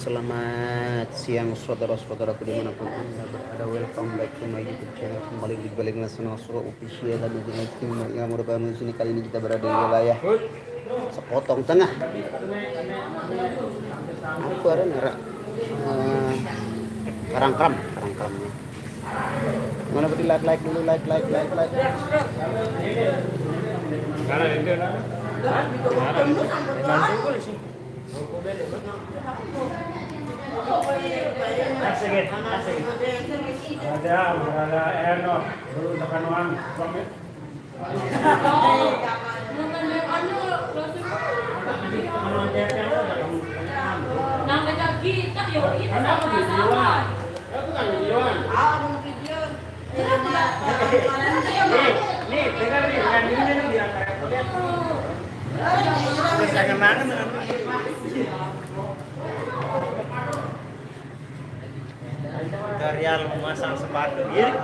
Selamat siang saudara-saudaraku dimanapun anda berada. Welcome back to my YouTube channel. Kembali di balik nasional Solo official dan dengan tim yang merupakan sini. Kali ini kita berada di wilayah Sekotong Tengah. Aku ada nerak Karangkram. Mana berarti like dulu like. Asik. Ada Ernor, dulu tekanan pamit. Nang kita yuk kita sama-sama. Nih, dengar nih, yang ini nih dia kayak terus jangan makan dengan Garial memasang sepatu ya.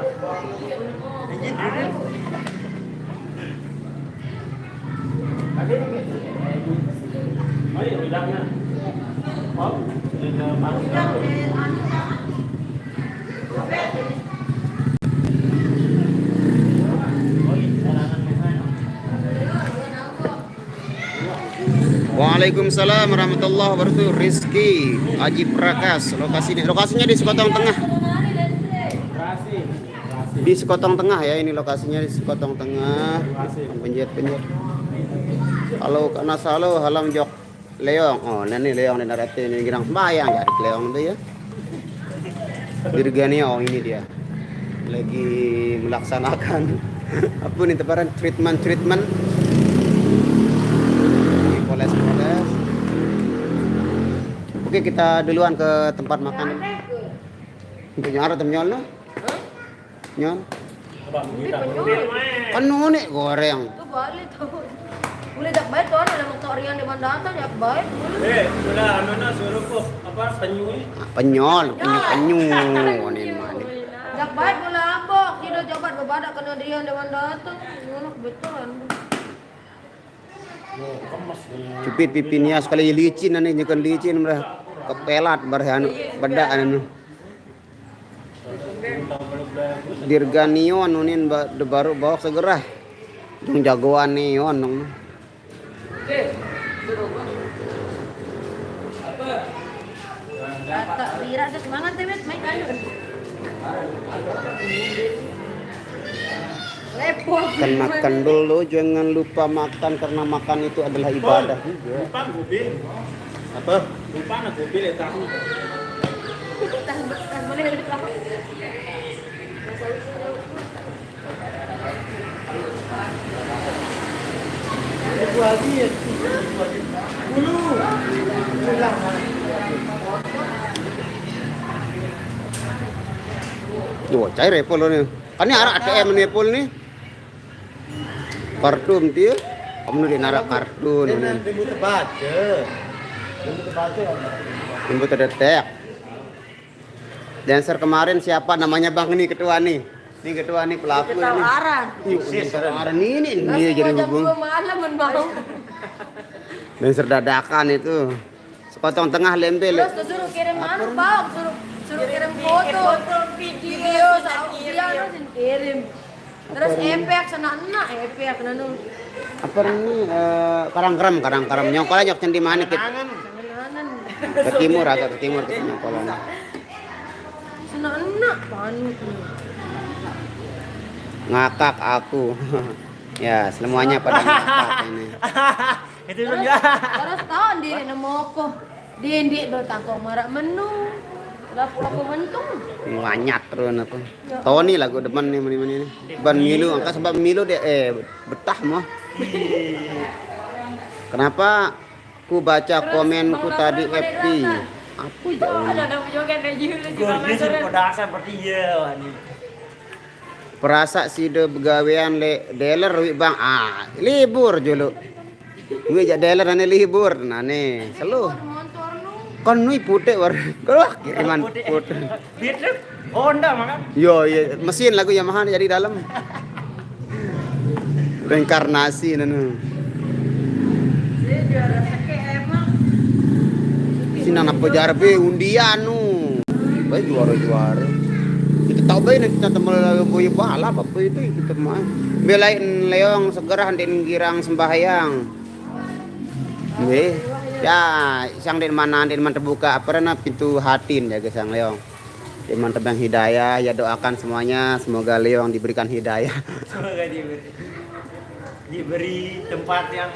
Ayo bilangnya. Oh, sudah masuk. Waalaikumsalam warahmatullahi wabarakatuh. Rizky Haji Prakas. Lokasinya di Sekotong Tengah. Di Sekotong Tengah ya, ini lokasinya di Sekotong Tengah. Penjahit. Kalau karena selalu halam jok leong. Oh, ini leong dan darate ini girang sembayang jadi leong itu ya. Dirganio ini dia. Lagi melaksanakan apa nih tebaran treatment. Poles. Oke, kita duluan ke tempat makan. Untuk nyara temnyol no? Nyol. Penuh nih goreng. Tuh balik tuh. Boleh tak baik tuh ada motor yang di bandara ya baik. Sudah mana suruh kok apa penyuh. Penyol. Ini mana? Tak baik boleh apa? Kita jabat bebadak kena dia di bandara tuh. Betul. Cupit pipinya sekali licin ane nyekan licin merah kepelat barhan bedak anu. Dirganion nunin baru bawa segera. Dung jagoan neon dong. Kata Bira ada semangat deh, main kayu. Makan dulu, jangan lupa makan karena makan itu adalah ibadah juga. Lupa mobil. Apa? Lupa nak mobil itu. Tahan boleh dekat. Itu lagi ya. Dulu. Tuh, cair repol nih. Kan ini arah ATM nih repol nih. Kartun dia, kamu di narak kartun. Ribut baca. Ribut terdetek. Dancer kemarin siapa namanya Bang ini ketua nih? Ini ketua nih pelaku ini. Ketawaran. Kemarin ini jadi hubung. Malam mau. Dancer dadakan itu. Sekotong Tengah lempel. Terus suruh kirim mana, Bang? Suruh kirim foto, video, dia kirim. Terus efek sana enak, efek nanu. Apa ini karang-karam nyokol aja di mana kita? Ke timur agak ke timur kita nyokolan. Sana enak panu. Ngakak aku. Ya, semuanya pada ngakak ini. Itu dia. Terus tahun di nemu aku. Di do tangkong marak menu. Lapu mentung. Wanyat terus aku. Tony lagu depan nih mana nih. Ban milu angka sebab milu dia betah mah. Kenapa ku baca komenku tadi FP? Apa jauh? Ada joget aja Seperti ya ini. Perasa si de begawean dealer bang libur julu. Gue jak dealer ane libur nane selu. Kon nui putih war. Kalau kiriman putih. Beatrix Honda makan. Yo mesin lagu Yamaha jadi dalam. Reinkarnasi nanu. Sinang apa jarbe undian nu. Bae juara-juara. Kita tahu bae kita temen boy balap apa itu kita mah. Belain leong segera handin girang sembahyang. Nggih. Ya, sang den mana den man terbuka apa na pintu hatin ya sang leong. Den man tebang hidayah ya doakan semuanya semoga leong diberikan hidayah. Semoga diberi tempat yang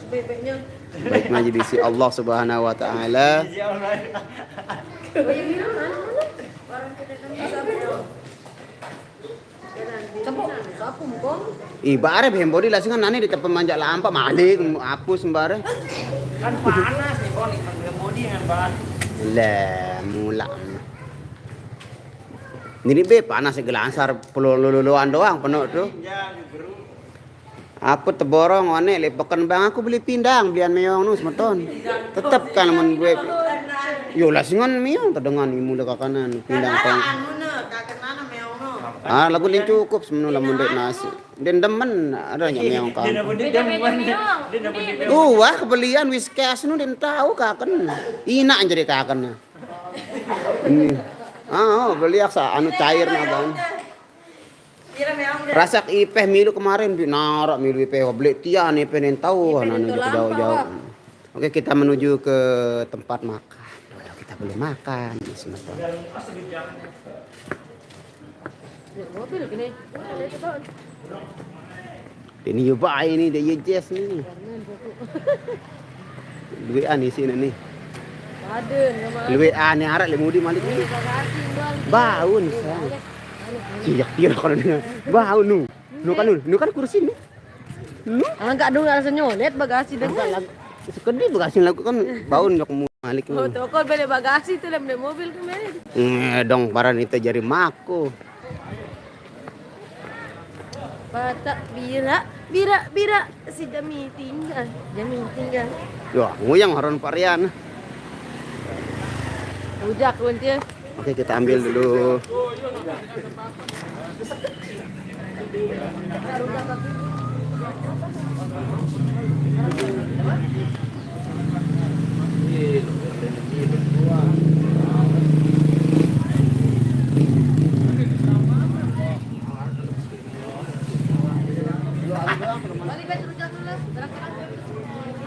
Sebaik-baiknya. Baik majlisi Allah Subhanahu wa taala. Insya Allah. Oh, yang bilang mana? Orang kita kan bisa bro. Sapu mukong. Ibare bembodi lasingan nani di tepi manjak lampa malik hapus sembare. Kan panas nih kok nih body yang bahan. Lah mula. Ini be panas segelansar luluan doang penuh tuh. Ya, bro. Aku teborong wane lepekan bang aku beli pindang belian meong nu semeton. Tetep kan mun gue. Yo lasingan meong tedengan imu dek kanan pindang teng. Ah lagu lin cukup semenu lamun dek nasi. Den demen ada nya meong kan. Dia dapat dia dapat Wah kebelian whiskas nu den tahu kaken. Ina jadi kaken. Ini. Beli aksa anu cair na bang. Rasak ipeh milu kemarin narak milu ipeh beli tian ipeh nen tahu anu jauh-jauh. Oke kita menuju ke tempat makan. Kita boleh makan sebentar. Mobil gini. Ini juga ini dia yes nih. Duit ani sini nih. Aden, nama. Duit ani arak le mudi malik ni. Baun sa. Iya kira kalau dengan bau nu. Nu kan kursi nu. Nu. Enggak dong alasannya lihat bagasi dengan. Sekedi bagasi lagu kan baun yok malik Oh, nu. toko beli bagasi tuh dalam mobil kemarin. Dong paran itu jari mako. Patak bira si Jami tinggal. Wah, nguyang haron parian. Ujak kunci. Oke, kita ambil dulu.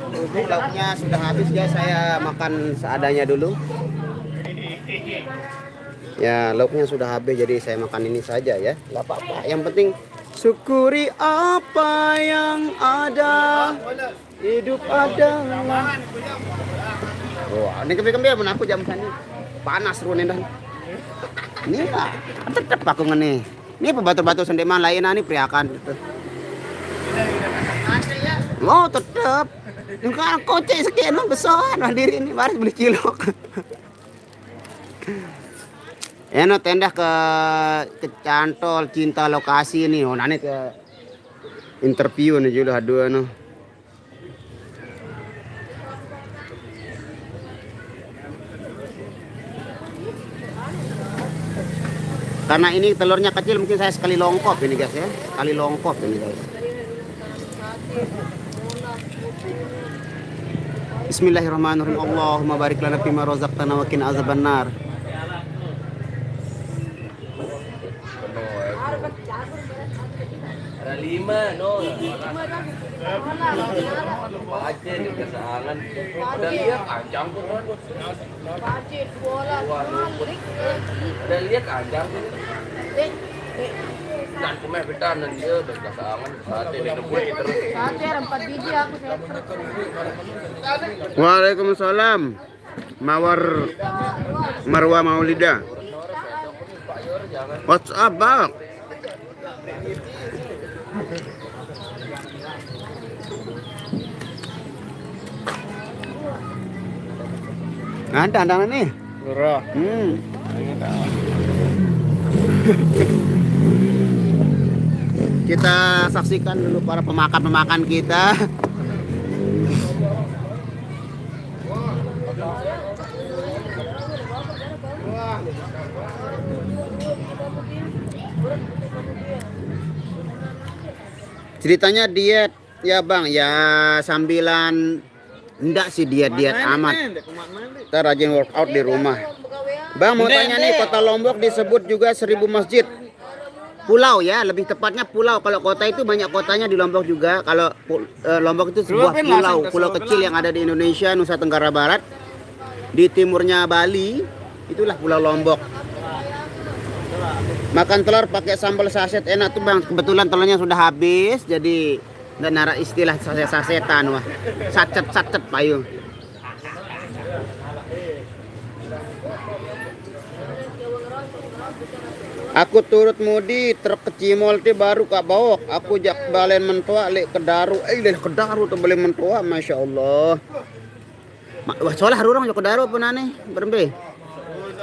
Untuk lauknya sudah habis guys, saya makan seadanya dulu. Ya lauknya sudah habis jadi saya makan ini saja ya. Gak apa-apa. Yang penting syukuri apa yang ada. Hidup adalah. Wah, ini kembali menaku jam sana. Panas runen dan. Ini lah. Tetap aku ngene. Ini pebatu-batu sendeman lain nih priakan gitu. Oh tetap. Yang kan kocek sekian besar hadir ini baris beli cilok. Eno tenda ke Cantol cinta lokasi nih, nane ke interview nih juga aduh anu. Karena ini telurnya kecil mungkin saya sekali longkop ini guys ya, sekali longkop ini guys. Bismillahirrahmanirrahim. Allahumma barik lana fima razaqtana wa qina azabannar. Ada 5 no. Aja di kesangan. Udah lihat anjang tuh. Udah lihat anjang tuh. Dan cuma betanan dia udah kesangan sate di depan terus. Sate 4 biji aku Waalaikumsalam. Mawar Marwa Maulida. What's up, Bang? Ada nih. Murah. Kita saksikan dulu para pemakan kita. Ceritanya diet ya Bang, ya sambilan Enggak sih diet amat. Kita rajin workout di rumah. Bang mau tanya nih, kota Lombok disebut juga 1000 masjid. Pulau ya, lebih tepatnya pulau. Kalau kota itu banyak kotanya di Lombok juga. Kalau Lombok itu sebuah pulau kecil yang ada di Indonesia, Nusa Tenggara Barat. Di timurnya Bali, itulah Pulau Lombok. Makan telur pakai sambal saset enak tuh bang. Kebetulan telurnya sudah habis, jadi nggak nara istilah sasetan wah. Sacet payu. Aku turut mudi truk kecimol ti baru kak bawok. Aku jak balen mentua lek kedaru. Kedaru tuh balen mentua, masya Allah. Wah soalnya harurang jo kedaru pun aneh berembe.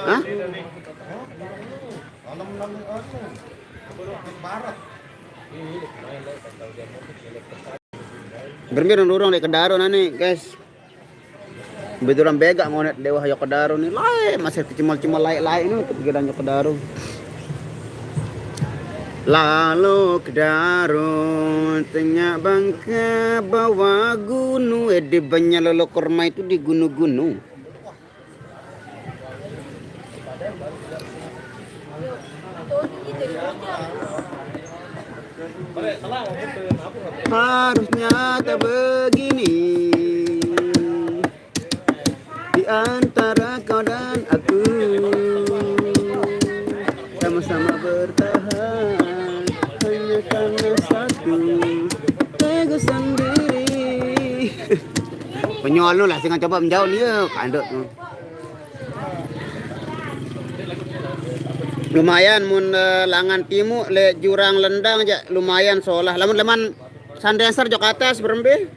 Hah? Bermir nurung lek kedaru nani guys. Betulan bega ngonet dewa yo kedaru nih. Lae masih cimol-cimol lae ini pikiran yo kedaru. Lalu kedaru tengah bangka bawa gunung di banyak lolo korma itu di gunung-gunung. Harusnya tak begini di antara kau dan aku sama-sama bertahan hanya karena satu ego sendiri. Penyol lu lah sing coba menjauh dia kandut. Lumayan mun langan timu le jurang lendang aja lumayan seolah lamun leman sandanser jok atas berembe.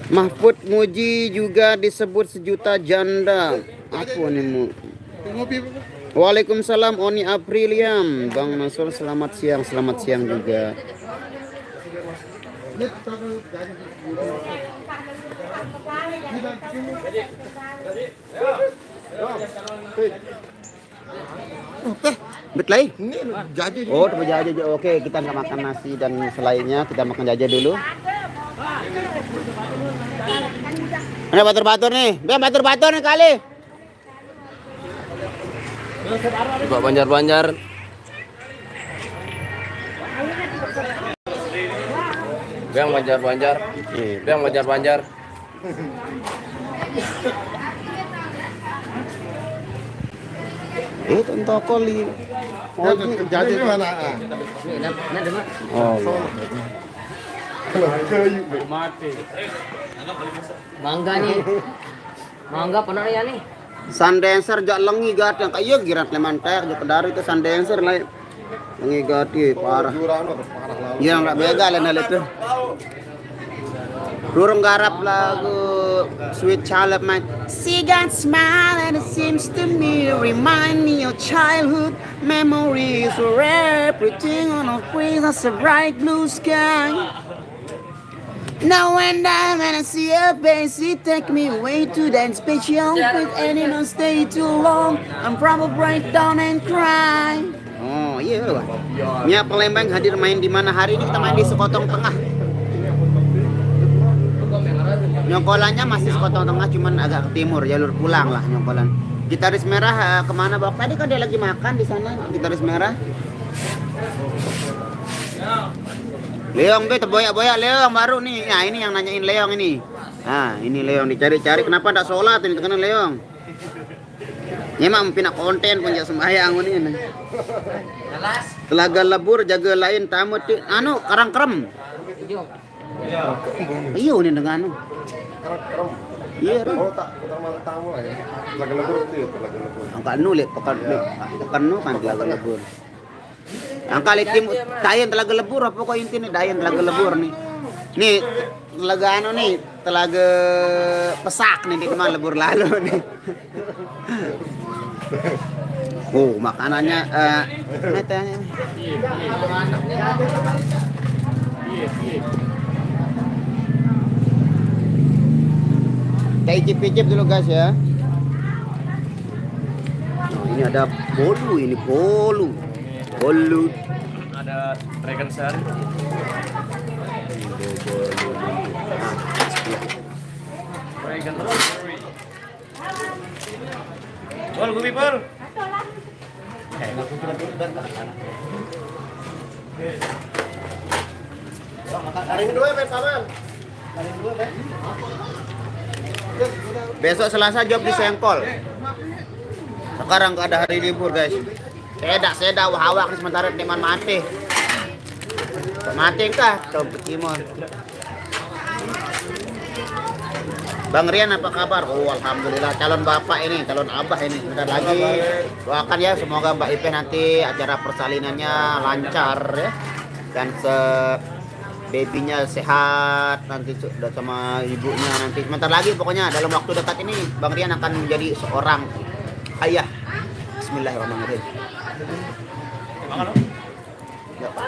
Mahfud Muji juga disebut sejuta janda. Apa nih mu? Waalaikumsalam Oni Apriliam. Bang Mansur selamat siang juga. Oke, betlai. Oh, jajan. Oke, kita nggak makan nasi dan selainnya, kita makan jajan dulu. Ini batur-batur nih. Biar batur-batur nih kali. Coba Banjar-Banjar. Bang Banjar-Banjar. Bang Banjar-Banjar. Itu tokoli. Oh, jadi mana? Oh. Mangga nih. Mangga pernah ya nih. Sandanser jak lengi gat yang kayak girat lemantek jak kedari itu sandanser lain. Lengi gati parah. Iya enggak beda lain itu. Durung garap lagu Sweet Child of Mine. She got smile and it seems to me remind me of childhood memories were everything on a breeze of a bright blue sky. Now and then when I see her face, it take me away to that special place, and it don't stay too long. I'm probably break down and cry. Oh iya loh. Nya Palembang hadir main di mana hari ini? Kita main di Sekotong Tengah. Nyongkolannya masih Sekotong Tengah, cuman agak ke timur, jalur pulang lah nyongkolan. Gitaris Merah kemana Bapak? Tadi kan dia lagi makan di sana. Gitaris Merah. Leong be terboyak-boyak Leong baru nih. Nah ini yang nanyain Leong ini. Nah ini Leong dicari-cari. Kenapa ndak sholat ini tekan Leong? Memang pindah konten punya sembahyang ini. Telaga Lebur jaga lain tamu anu Karang Krem. Iya ini dengan anu. Iya. Oh tak utama tamu lah ya. Telaga Lebur itu ya Telaga Lebur. Angka nu lek pekan nu kan Telaga Lebur. Angka lek tim dayan Telaga Lebur apa kok intine dayan Telaga Lebur nih. Nih telaga anu nih, telaga Pesak nih di mana Lebur lalu nih. Oh, makanannya netanya. Kita icip-icip dulu guys ya. Oh, ini ada bolu, ini bolu. Bolu. Ada Dragon Sari. Nah, Pol, gubi pol. Taring dua, Ben, saman. Besok Selasa job di Sengkol. Sekarang nggak ada hari libur guys. Sedak wahawak nih sementara teman mati. Mati kah? Coba Timon. Bang Rian apa kabar? Oh alhamdulillah calon bapak ini, calon abah ini. Bentar lagi doakan ya semoga Mbak Ipe nanti acara persalinannya lancar ya. Dan babynya sehat nanti sudah sama ibunya nanti. Sebentar lagi pokoknya dalam waktu dekat ini Bang Rian akan menjadi seorang ayah. Bismillahirrahmanirrahim. Makan lo. Ya, Pak.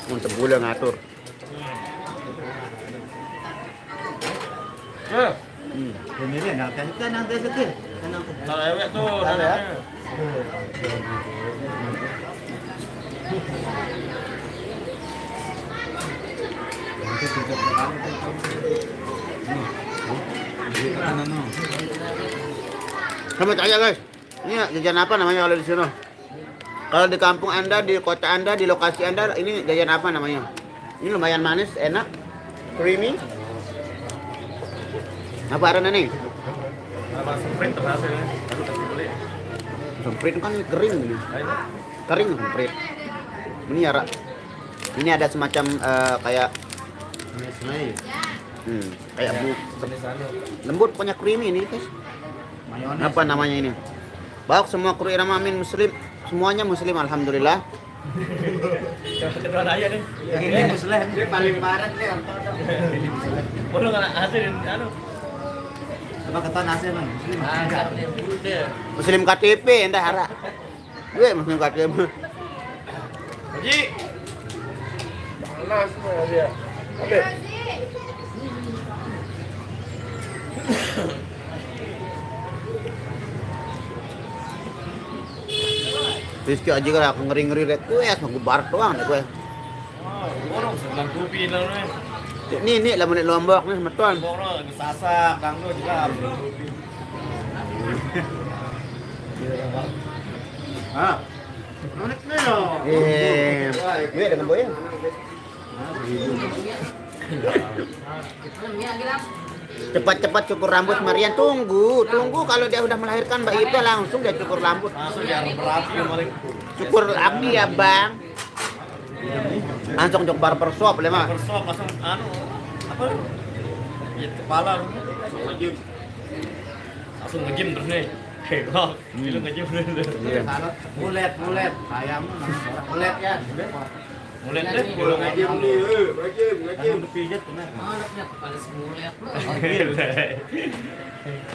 Untuk gula ngatur. Kalau ewek tuh nananya. Kamu tanya guys, ini jajan apa namanya kalau di sini? Kalau di kampung Anda, di kota Anda, di lokasi Anda, ini jajan apa namanya? Ini lumayan manis, enak, creamy. Apa arena nih? Apa sprint terasa ya? Aku kasih boleh. Semprit kan kering ini. Ayo. Kering semprit. Ini ya, Ra. Ini ada semacam kayak kayak Jenis anu. lembut punya creamy ini guys. Apa namanya ini? Baik semua kru irama amin muslim, semuanya muslim alhamdulillah. Ketua raya nih. Ini muslim. Dia paling parah nih. Boleh nggak hasilin anu? Apa kata nasi bang? Muslim KTP endah hara. Gue muslim KTP. Haji. Panas semua dia. Oke. Rizky aja kan aku ngeri-ngeri rek gue ya sama bar doang deh gue. Borong sebelah kopi namanya. Ini lah menit lombok nih sama tuan. Borong lagi sasak, kanggo juga. Ah. Mana kena? Gue dengan boy. Cepat-cepat cukur rambut Marian, tunggu kalau dia udah melahirkan Mbak Ipe langsung dia cukur rambut. Langsung dia berapi kemarin. Cukur lagi ya bang. Langsung cukur barbershop le mah. Bersop langsung anu apa? Jahit kepala lu. Ngejim. Langsung ngejim terus nih. Heboh. Lu ngejim dulu. Mulet, ayam, mulet ya. Mulai deh, kalau Ngajim nih, ngajim. Pijat kena.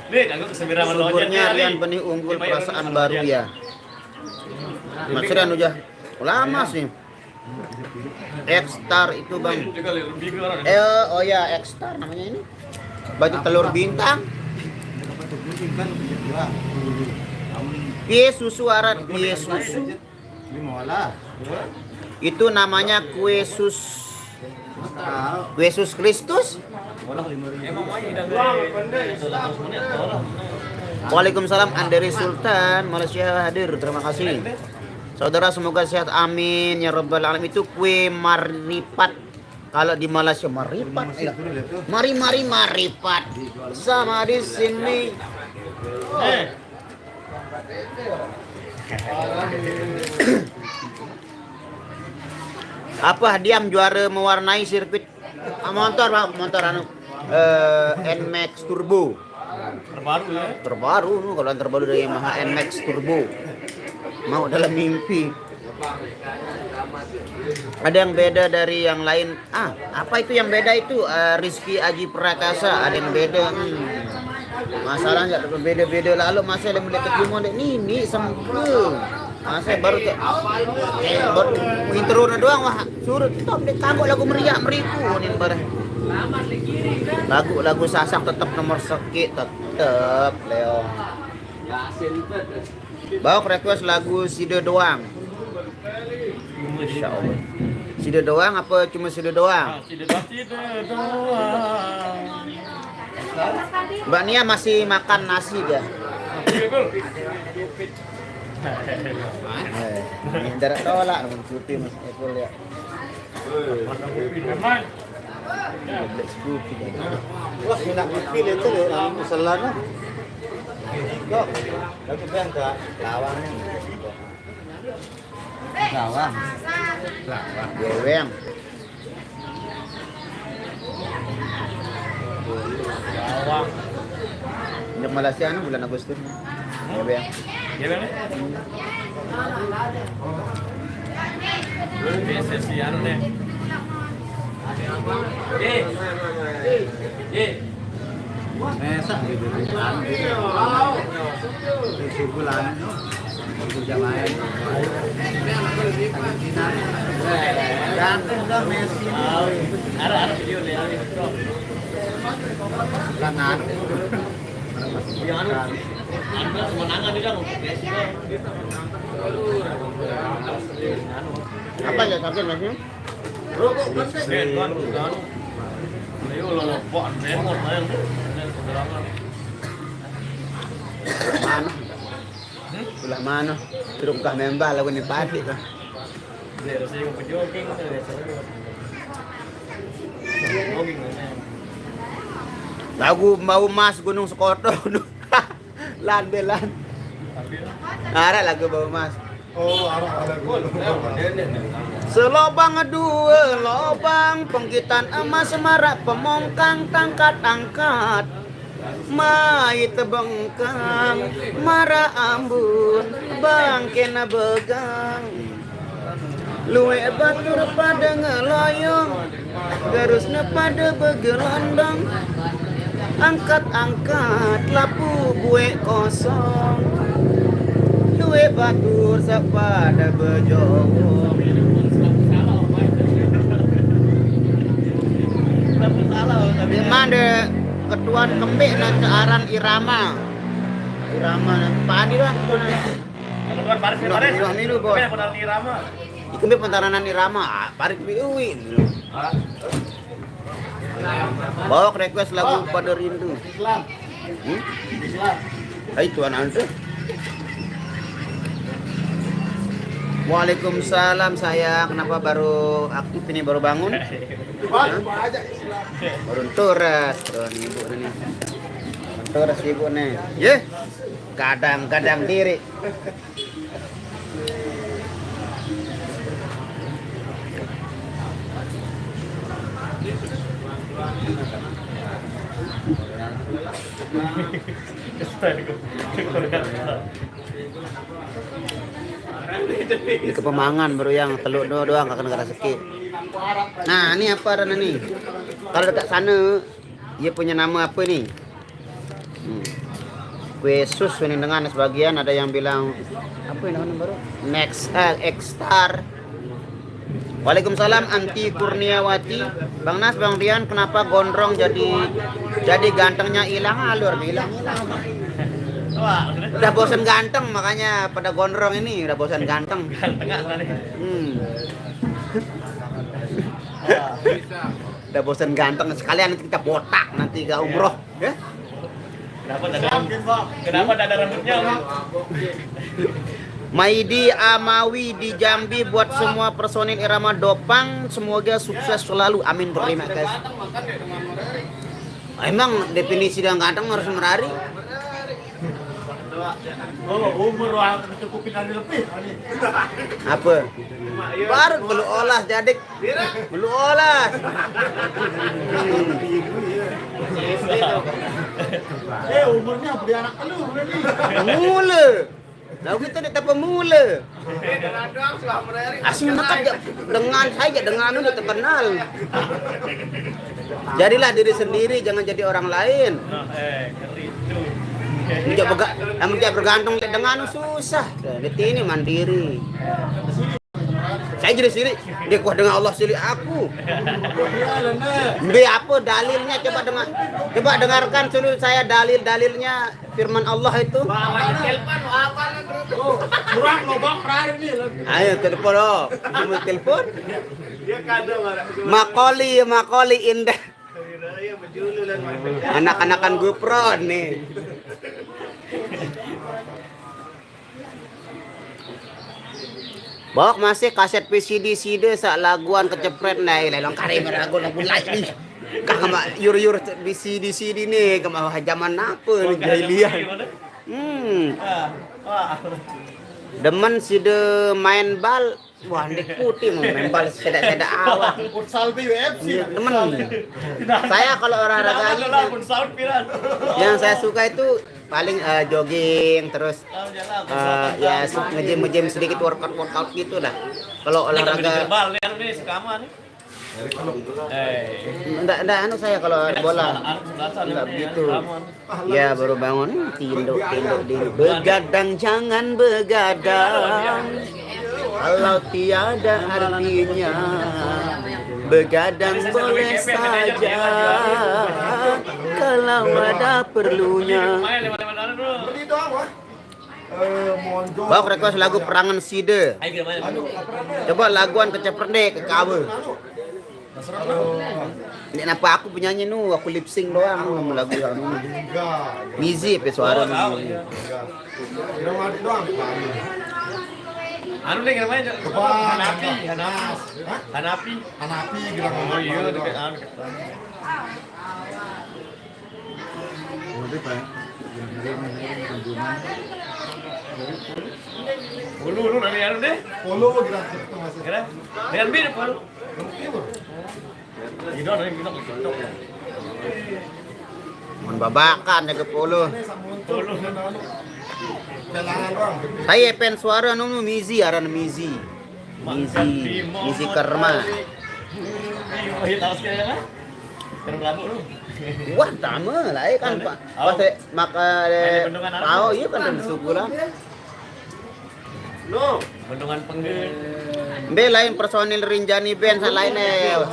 Nih, aku kesembiraman lo aja. Suburnya Rian benih unggul perasaan baru ya. Mas Rian udah lama sih. X-Star itu bang. Lebih ke orang. Oh ya X-Star namanya ini. Baju telur bintang. Kue susu arat, kue susu. Ini mau lah. Itu namanya kue sus. Kue sus Kristus. Emang mau ini Waalaikumsalam Andri Sultan Malaysia hadir. Terima kasih. Saudara semoga sehat amin ya rabbal alamin. Itu kue maripat. Kalau di Malaysia maripat. Mari maripat. Sama di sini. Apa diam juara mewarnai sirkuit motor Pak, motor anu NMAX Turbo. terbaru ya. Terbaru kalau yang terbaru dari Yamaha NMAX Turbo. Mau dalam mimpi. Ada yang beda dari yang lain. Apa itu yang beda itu? Rizky Aji Prakasa ada yang beda. Masalahnya ada beda-beda lalu masa yang melihat ketemu ini sempurna. Masa baru baru intro doang wah suruh stop deh kagok lagu meriah meriku nih bareng. Lagu sasak tetap nomor sekit tetap Leo. Bawa request lagu Sida doang. Insya Allah. Sida doang apa cuma Sida doang? Tidak doang. Mbak Nia masih makan nasi ya? Ini darah tolak dengan putih Mas Epul ya. Black Scoopy. Wah, nak pilih itu ya, misalnya. Kok, lagu band tak lawang. Lawang. Lawang. Geweng. Lawang. Untuk Malaysia anu bulan Agustus. Geweng. Gimana? Biasa sih anu deh. Mesak gitu. Sebulan. Jamaah. Ganteng dah Messi. Ada video deh, ada bro. Langan. Yang anu kemenangan dia dong. Apa ya sakit Messi? Rokok kan kan. Ayo lo buat remote aja. Penerangan. Mana? Sebelah mana? Turun kah membah lagu ni pati kah? Zero sih mau jogging tuh ya. Jogging aja. Lagu mau mas Gunung Sekoto. Lan belan. Ada lagu bau mas. Oh, ada gol. Selobang dua lobang penggitan emas semarak pemongkang tangkat angkat mai tebengkang mara ambun bangkena begang luwe batur pada ngeloyong garusna pada begelondong angkat-angkat lapu gue kosong luwe batur sapada bejong di mana ketuan kembik na kearan irama padi lah Kan Paris Milu, bos. Apa benar ni Rama? ikembik pentaranan irama parik biuin bawa request lagu pada rindu Hai tuan anda Waalaikumsalam sayang, kenapa baru aktif ini baru bangun? Hah? Baru turas, tuh nih ibu nih. Turas ibu nih. Ye, kadang-kadang diri. Ini kepemangan baru yang telur doang akan kena rezeki. Nah, ini apa Rana nih? Kalau dekat sana, dia punya nama apa nih? Kue sus ini dengan sebagian ada yang bilang apa yang namanya baru? Next X-Star. Waalaikumsalam Anti Kurniawati. Bang Nas, Bang Rian, kenapa gondrong jadi gantengnya hilang alur hilang. Udah bosan ganteng makanya pada gondrong ini udah bosan ganteng. Tengah sana. Udah bosan ganteng sekalian nanti kita botak nanti gak umroh ya. Kenapa ada rambutnya? Maidi Amawi di Jambi buat semua personil Irama Dopang semoga sukses selalu amin berterima kasih. Emang definisi yang ganteng harus merari. Oh, umur cukupin hari lebih. Apa? Baru belum olah jadik. Belum olah. Umurnya beli anak lu berarti. Mula. Lalu kita tak pemula. Asli makan dengan saja dengan itu terkenal. Jadilah diri sendiri, jangan jadi orang lain. Keri itu. Tidak bergantung dengan susah. Ini mandiri. Saya jadi sendiri. Dia kuat dengan Allah sendiri aku. Dia apa dalilnya coba dengarkan dulu saya dalilnya firman Allah itu. Kurang lobang terakhir nih. Ayo telepon oh. Kamu telepon. Dia kadang marah. Makoli indah. Anak-anakan GoPro nih. Bawak masih kaset PCD CD sak laguan kecepret nai lelong kari meragu lagu lain nih. Kagak yur di CD nih kemau zaman apa nih jahiliyah. Demen si de main bal, wah ndek putih mau main bal sedak-sedak awak. Futsal BWFC. Demen. Saya kalau olahraga yang saya suka itu paling jogging terus ya nge-gym sedikit workout gitu dah. Kalau olahraga enggak anu saya kalau bola enggak begitu. Ya baru bangun tinduk begadang jangan begadang. Kalau tiada artinya begadang boleh saja kalau ada perlunya. Bang request lagu Perangan Side. Coba laguan kecepet deh ke kamu. Ini kenapa aku penyanyi nu, aku lip sync doang nu lagu yang nu. Mizi pe suara nu. Anu deh namanya Hanapi bilang oh iya dekat anu. Ulu dari anu deh. Polo gratis itu masih. Kira. Dengan bir polo. Itu ada yang bilang gitu. Mun babakan jaga polo. Polo. Pelangan doang. Saya pen suara nu Mizi arana Mizi. Mizi Karma. Oh iya tahu sekali kan? Terus labu lu. Wah, tama lah kan Pak. Pas maka tahu iya kan dari suku lah. No, bendungan pengen. Be lain personil Rinjani band sa lain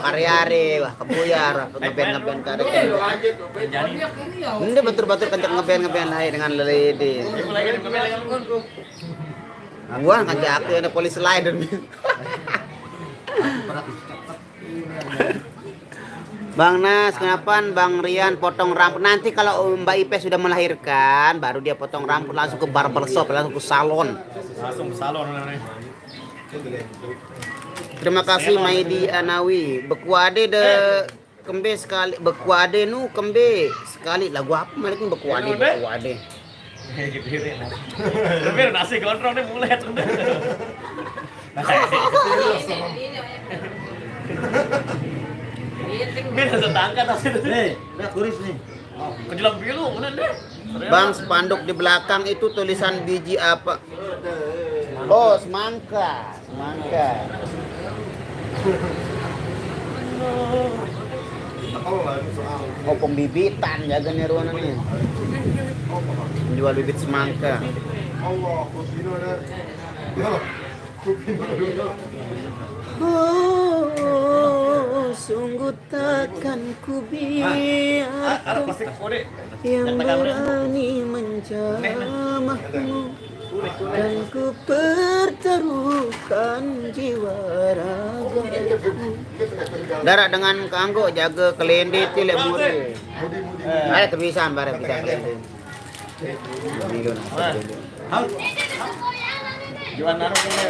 hari-hari wah kebuyar ngeband kare. Jadi Ini betul-betul kencang ngeband lain dengan lelede. mulai kan kembali Wah, kan aku ada polisi lain dan Bang Nas, kenapa Bang Rian potong rambut? Nanti kalau Mbak Ipe sudah melahirkan, baru dia potong rambut langsung ke barbershop, langsung ke salon. langsung salon namanya. Terima kasih Maidi Anawi. Bekuade de kembe sekali. Bekuade nu kembe sekali. Lagu apa malik ni bekuade? Gitu ya. Tapi nasi gondrong deh mulai tuh. Bisa setangka nasi itu. Udah kuris nih. Kejelang bilu mana deh? Bang, spanduk di belakang itu tulisan biji apa? Oh, semangka. Oh, pembibitan jaga nih ruangan nih. Jual bibit semangka. Allah, kupino na. Yo, kupino dulu. Oh, sungguh takkan ku biarkan Pasti kode. yang berani menjamahmu dan ku pertaruhkan jiwa ragaku. Darat dengan kanggo jaga kelende tilek muri. Ada kebiasaan bareng bisa kelende. Jual naruh ini.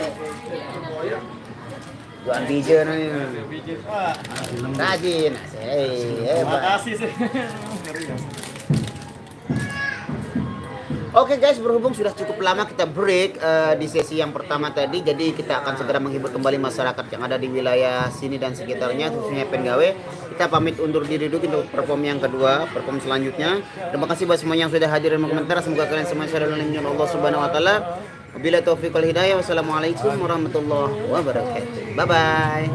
Jual biji nih. Biji Pak. Rajin. Terima kasih sih. Oke guys, berhubung sudah cukup lama kita break di sesi yang pertama tadi, jadi kita akan segera menghibur kembali masyarakat yang ada di wilayah sini dan sekitarnya, khususnya Penggawe. Kita pamit undur diri dulu untuk perform yang kedua, perform selanjutnya. Terima kasih buat semua yang sudah hadir dan berkomentar. Semoga kalian semua selalu dilindungi oleh Allah Subhanahu Wa Taala. Wabillahi taufiq wal hidayah. Wassalamualaikum warahmatullahi wabarakatuh. Bye bye.